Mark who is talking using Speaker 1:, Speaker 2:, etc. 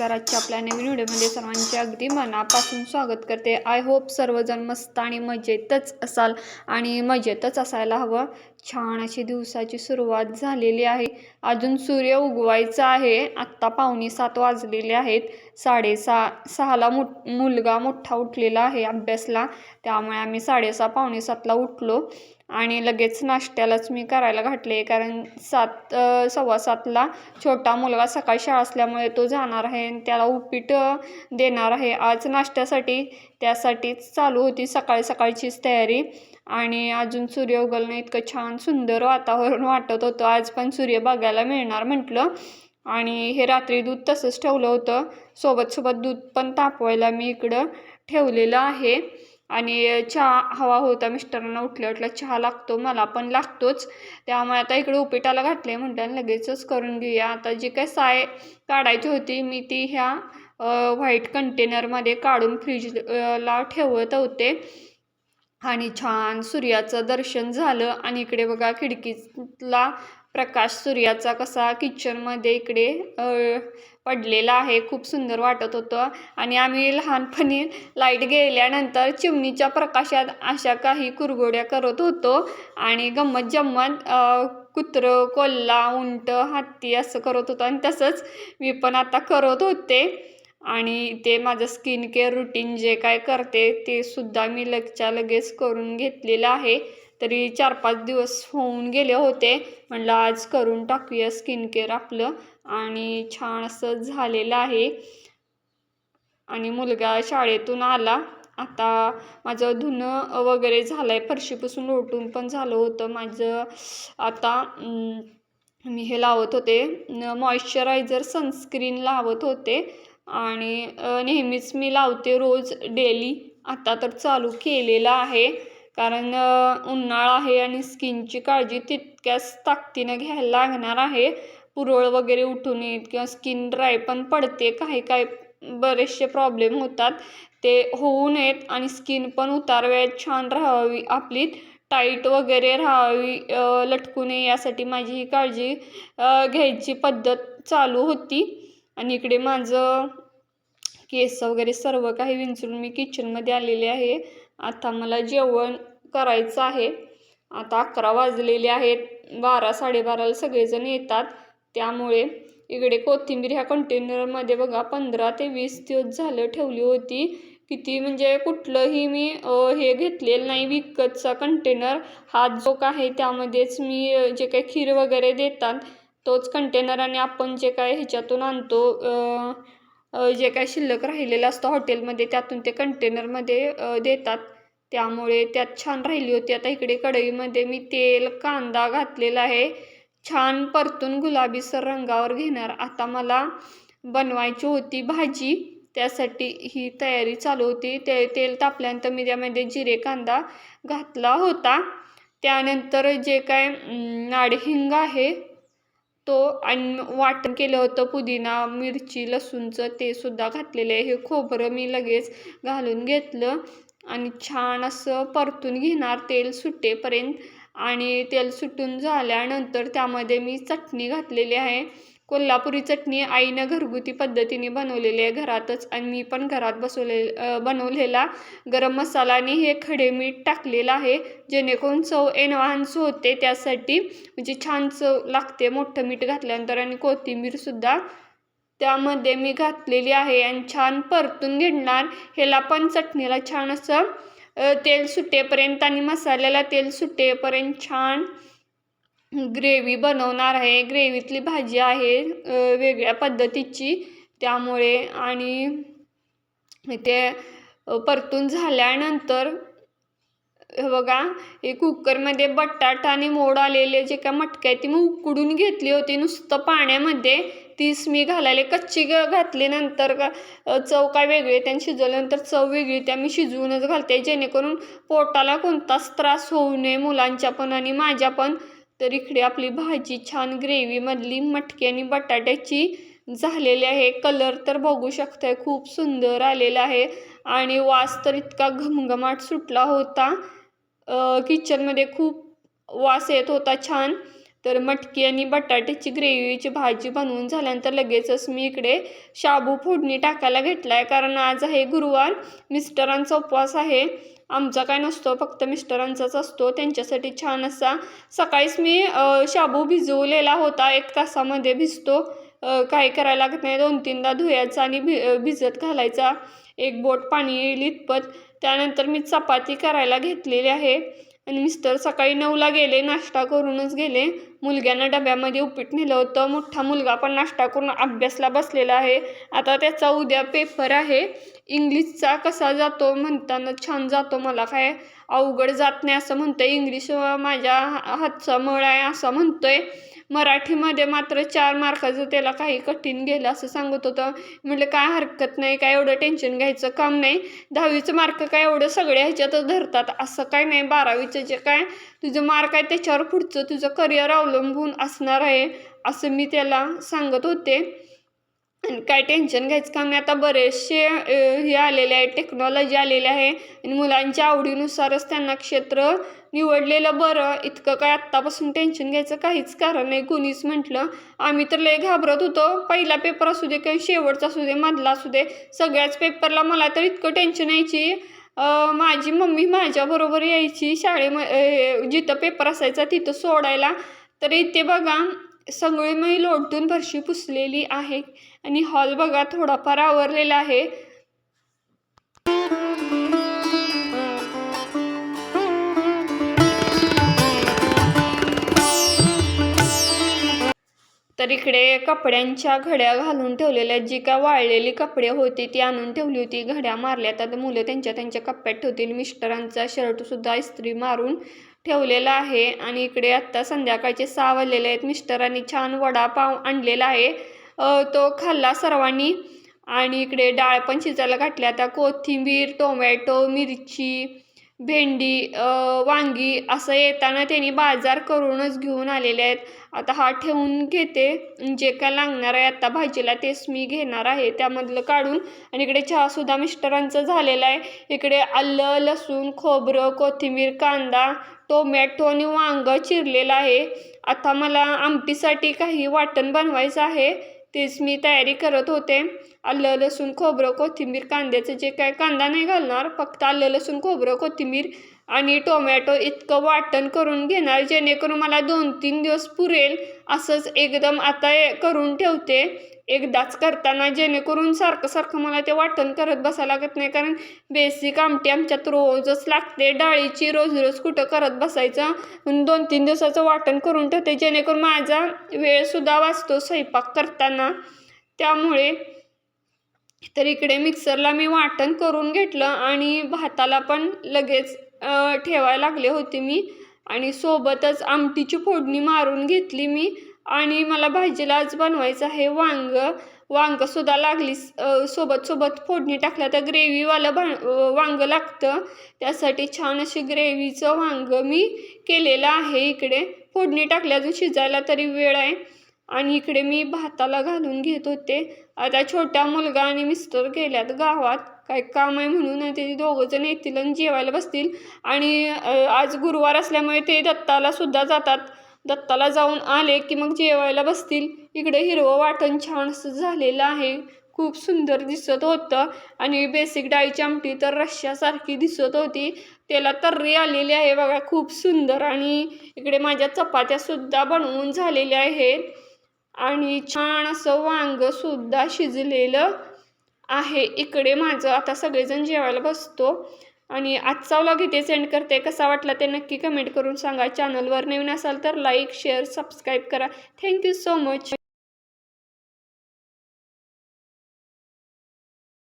Speaker 1: नमस्कार. आजच्या आपल्या नवीन व्हिडिओमध्ये सर्वांचे अगदी मनापासून स्वागत करते. आय होप सर्वजण मस्त आणि मजेतच असाल आणि मजेतच असायला हवं. छान अशी दिवसाची सुरुवात झालेली आहे. अजून सूर्य उगवायचा आहे. आत्ता 6:45 वाजलेले आहेत. 6:30ला मुलगा मोठा उठलेला आहे अभ्यासला, त्यामुळे आम्ही 6:30 6:45ला उठलो आणि लगेच नाश्त्यालाच मी करायला घातले, कारण 6:15ला छोटा मुलगा सकाळी शाळा असल्यामुळे तो जाणार आहे आणि त्याला उपीट देणार आहे आज नाश्त्यासाठी. त्यासाठीच चालू होती सकाळचीच तयारी. आणि अजून सूर्य उगवलं नाही, इतकं छान सुंदर वातावरण वाटत होतं. आज पण सूर्य बघायला मिळणार म्हटलं. आणि हे रात्री दूध तसंच ठेवलं होतं. सोबत दूध पण तापवायला मी इकडं ठेवलेलं आहे. आणि चहा हवा होता. मिस्टरांना उठल्या चहा लागतो, मला पण लागतोच. त्यामुळे आता इकडे उपीटाला घातले म्हटलं लगेचच करून घेऊया. आता जी काय साय काढायची होती मी ती ह्या व्हाईट कंटेनरमध्ये काढून फ्रीजला ठेवत होते. आणि छान सूर्याचं दर्शन झालं. आणि इकडे बघा खिडकीतला प्रकाश सूर्याचा कसा किचनमध्ये इकडे पडलेला आहे. खूप सुंदर वाटत होतं. आणि आम्ही लहानपणी लाईट गेल्यानंतर चिमणीच्या प्रकाशात अशा काही कुरघोड्या करत होतो आणि गंमत जम्मत कुत्रं, कोल्हा, उंट, हत्ती असं करत होतो. आणि तसंच मी पण आता करत होते. आणि ते माझं स्किन केअर रुटीन जे काय करते ते सुद्धा मी लगेच करून घेतलेलं आहे. तरी 4-5 दिवस होऊन गेले होते. म्हटलं आज करून टाकूया स्किन केअर आपलं. आणि छान असं झालेलं आहे. आणि मुलगा शाळेतून आला. आता माझं धुणं वगैरे झालं आहे, फरशीपासून लोटून पण झालं होतं माझं. आता मी हे लावत होते, मॉइश्चरायझर सनस्क्रीन लावत होते. आणि नेहमीच मी लावते रोज डेली. आता तर चालू केलेलं आहे, कारण उन्हाळा आहे आणि स्किनची काळजी तितक्याच ताकदीनं घ्यायला लागणार आहे. पुरळ वगैरे उठू नयेत किंवा स्किन ड्राय पण पडते. काही बरेचसे प्रॉब्लेम होतात, ते होऊ नयेत. आणि स्किन पण उतारवयात छान राहावी, आपली टाईट वगैरे राहावी, लटकू नये, यासाठी माझी ही काळजी घ्यायची पद्धत चालू होती. आणि इकडे माझं केस वगैरे सर्व काही विंचरून मी किचनमध्ये आलेले आहे. आता मला जेवण करायचं आहे. आता 11 वाजलेले आहेत. 12 12:30ला सगळेजण येतात. त्यामुळे इकडे कोथिंबीर ह्या कंटेनरमध्ये बघा 15 ते 20 दिवस झालं ठेवली होती. किती म्हणजे कुठलंही मी हे घेतलेलं नाही विकतचा कंटेनर. हा जो आहे त्यामध्येच मी जे काही खीर वगैरे देतात तोच कंटेनर. आणि आपण जे काय ह्याच्यातून आणतो, जे काय शिल्लक राहिलेलं असतं हॉटेलमध्ये, त्यातून ते कंटेनरमध्ये देतात. त्यामुळे त्यात छान राहिली होती. आता इकडे कढईमध्ये मी तेल, कांदा घातलेला आहे. छान परतून गुलाबीसर रंगावर घेणार. आता मला बनवायची होती भाजी, त्यासाठी ही तयारी चालू होती. तेल तापल्यानंतर मी त्यामध्ये जिरे, कांदा घातला होता. त्यानंतर जे काय हिंग आहे तो, आणि वाटण केलं होतं पुदिना, मिरची, लसूणचं, ते सुद्धा घातलेलं आहे. हे खोबरं मी लगेच घालून घेतलं आणि छान असं परतून घेणार तेल सुटेपर्यंत. आणि तेल सुटून झाल्यानंतर त्यामध्ये मी चटणी घातलेली आहे. कोल्हापुरी चटणी आईनं घरगुती पद्धतीने बनवलेली आहे घरातच. आणि मी पण घरात बनवलेला गरम मसाला आणि हे खडे मीठ टाकलेलं आहे, जेणेकरून चव एनहान्स होते, त्यासाठी म्हणजे छान चव लागते मोठं मीठ घातल्यानंतर. आणि कोथिंबीरसुद्धा त्यामध्ये मी घातलेली आहे आणि छान परतून घेणार. ह्याला पण चटणीला छान असं तेल सुटेपर्यंत आणि मसाल्याला तेल सुटेपर्यंत छान ग्रेव्ही बनवणार आहे. ग्रेव्हीतली भाजी आहे वेगळ्या पद्धतीची, त्यामुळे. आणि ते परतून झाल्यानंतर हे बघा, हे कुकरमध्ये बटाटा आणि मोड आलेले जे काय मटकी आहे ती मी उकडून घेतली होती नुसतं पाण्यामध्ये. तीच मी घालायला कच्ची घातली, नंतर चव काय वेगळी, त्यांनी शिजवल्यानंतर चव वेगळी. त्या मी शिजवूनच घालते, जेणेकरून पोटाला कोणताच त्रास होऊ नये मुलांच्या पण आणि माझ्या पण. तर इकडे आपली भाजी छान ग्रेव्हीमधली मटकी आणि बटाट्याची झालेली आहे. कलर तर बघू शकताय, खूप सुंदर आलेला आहे. आणि वास तर इतका घमघमाट सुटला होता, किचनमध्ये खूप वास येत होता छान. तर मटकी आणि बटाट्याची ग्रेव्हीची भाजी बनवून झाल्यानंतर लगेचच मी इकडे शाबू फोडणी टाकायला घेतला आहे, कारण आज आहे गुरुवार, मिस्टरांचा उपवास आहे. आमचा काय नसतो, फक्त मिस्टरांचाच असतो. त्यांच्यासाठी छान असा सकाळीच मी शाबू भिजवलेला होता, 1 तासामध्ये भिजतो. काही करायला लागत नाही, 2-3दा धुयाचा आणि भिजत घालायचा, 1 बोट पाणी येईल इतपत. त्यानंतर मी चपाती करायला घेतलेली आहे आणि मिस्टर सकाळी 9ला गेले, नाश्ता करूनच गेले. मुलग्यानं डब्यामध्ये उपीट नेलं होतं. मोठा मुलगा पण नाश्ता करून अभ्यासला बसलेला आहे. आता त्याचा उद्या पेपर आहे इंग्लिशचा. कसा जातो म्हणताना छान जातो, मला काय अवघड जात नाही असं म्हणतोय. इंग्लिश माझ्या हातचा मळ आहे असं म्हणतोय. मराठीमध्ये मात्र 4 मार्काचं त्याला काही कठीण गेलं असं सांगत होतं. म्हटलं काय हरकत नाही, काय एवढं टेन्शन घ्यायचं काम नाही. 10वीचं मार्क काय एवढं सगळ्या ह्याच्यातच धरतात असं काय नाही. 12वीचं जे काय तुझं मार्क आहे त्याच्यावर पुढचं तुझं करिअर अवलंबून असणार आहे असं मी त्याला सांगत होते. आणि काय टेन्शन घ्यायचं काम नाही. आता बरेचसे हे आलेले आहे, टेक्नॉलॉजी आलेली आहे आणि मुलांच्या आवडीनुसारच त्यांना क्षेत्र निवडलेलं बरं. इतकं काय आत्तापासून टेन्शन घ्यायचं काहीच कारण नाही. कुणीच म्हटलं, आम्ही तर लय घाबरत होतो. पहिला पेपर असू दे किंवा शेवटचा असू दे, मधला असू दे, सगळ्याच पेपरला मला तर इतकं टेन्शन यायची. माझी मम्मी माझ्याबरोबर यायची जिथं पेपर असायचा तिथं सोडायला. तर इथे बघा सगळी मी लोटून फरशी पुसलेली आहे आणि हॉल बघा थोडाफार आवरलेला आहे. तर इकडे कपड्यांच्या घड्या घालून ठेवलेल्या, जी काय वाळलेली कपडे होती ती आणून ठेवली होती, घड्या मारल्या. तर मुलं त्यांच्या कप्प्यात ठेवतील. मिस्टरांचा शर्टसुद्धा इस्त्री मारून ठेवलेला आहे. आणि इकडे आत्ता संध्याकाळचे 6 वाजलेले आहेत. मिस्टरांनी छान वडापाव आणलेला आहे, तो खाल्ला सर्वांनी. आणि इकडे डाळ पण शिजायला घातली. आता कोथिंबीर, टोमॅटो, मिरची, भेंडी, वांगी असं येताना त्यांनी बाजार करूनच घेऊन आलेले आहेत. आता हा ठेवून घेते, जे काय लागणार आहे आता भाजीला तेच मी घेणार आहे त्यामधलं काढून. आणि इकडे चहासुद्धा मिस्टरांचा झालेला आहे. इकडे आलं, लसूण, खोबरं, कोथिंबीर, कांदा, टोमॅटो आणि वांगं चिरलेलं आहे. आता मला आमटीसाठी काही वाटण बनवायचं आहे, तेच मी तयारी करत होते. आलं, लसूण, खोबरं, कोथिंबीर, कांद्याचं जे काय, कांदा नाही घालणार, फक्त आलं, लसूण, खोबरं, कोथिंबीर आणि टोमॅटो इतकं वाटण करून घेणार, जेणेकरून मला 2-3 दिवस पुरेल. असंच एकदम आता करून ठेवते एकदाच करताना, जेणेकरून सारखं मला ते वाटण करत बसायला लागत नाही. कारण बेसिक आमटी आमच्यात रोजच लागते, डाळीची रोज कुठं करत बसायचं. म्हणून 2-3 दिवसाचं वाटण करून ठेवते, जेणेकरून माझा वेळसुद्धा वाचतो स्वयंपाक करताना. त्यामुळे तर इकडे मिक्सरला मी वाटण करून घेतलं आणि भाताला पण लगेच ठेवायला लागले होते मी. आणि सोबतच आमटीची फोडणी मारून घेतली मी. आणि मला भाजीला आज बनवायचं आहे वांगंसुद्धा लागली. सोबत फोडणी टाकल्या तर ग्रेव्हीवालं वांगं लागतं, त्यासाठी छान अशी ग्रेव्हीचं वांगं मी केलेलं आहे. इकडे फोडणी टाकल्या, अजून शिजायला तरी वेळ आहे. आणि इकडे मी भाताला घालून घेत होते. आता छोटा मुलगा आणि मिस्टर गेल्यात गावात, काय काम आहे म्हणून. ते दोघंजण येतील आणि जेवायला बसतील. आणि आज गुरुवार असल्यामुळे ते दत्ताला सुद्धा जातात. दत्ताला जाऊन आले की मग जेवायला बसतील. इकडे हिरवं वाटण छान असं झालेलं आहे, खूप सुंदर दिसत होतं. आणि बेसिक डाळीची आमटी तर रश्श्यासारखी दिसत होती, त्याला तर्री आलेली आहे बघा, खूप सुंदर. आणि इकडे माझ्या चपात्यासुद्धा बनवून झालेल्या आहेत. आणि छान असं वांगंसुद्धा शिजलेलं आहे. इकडे माझं आता सगळेजण जेवायला बसतो. आणि आजचा व्लॉग इथे सेंड करते. कसा वाटला ते नक्की कमेंट करून सांगा. चॅनलवर नवीन असाल तर लाईक, शेअर, सबस्क्राईब करा. Thank you so much.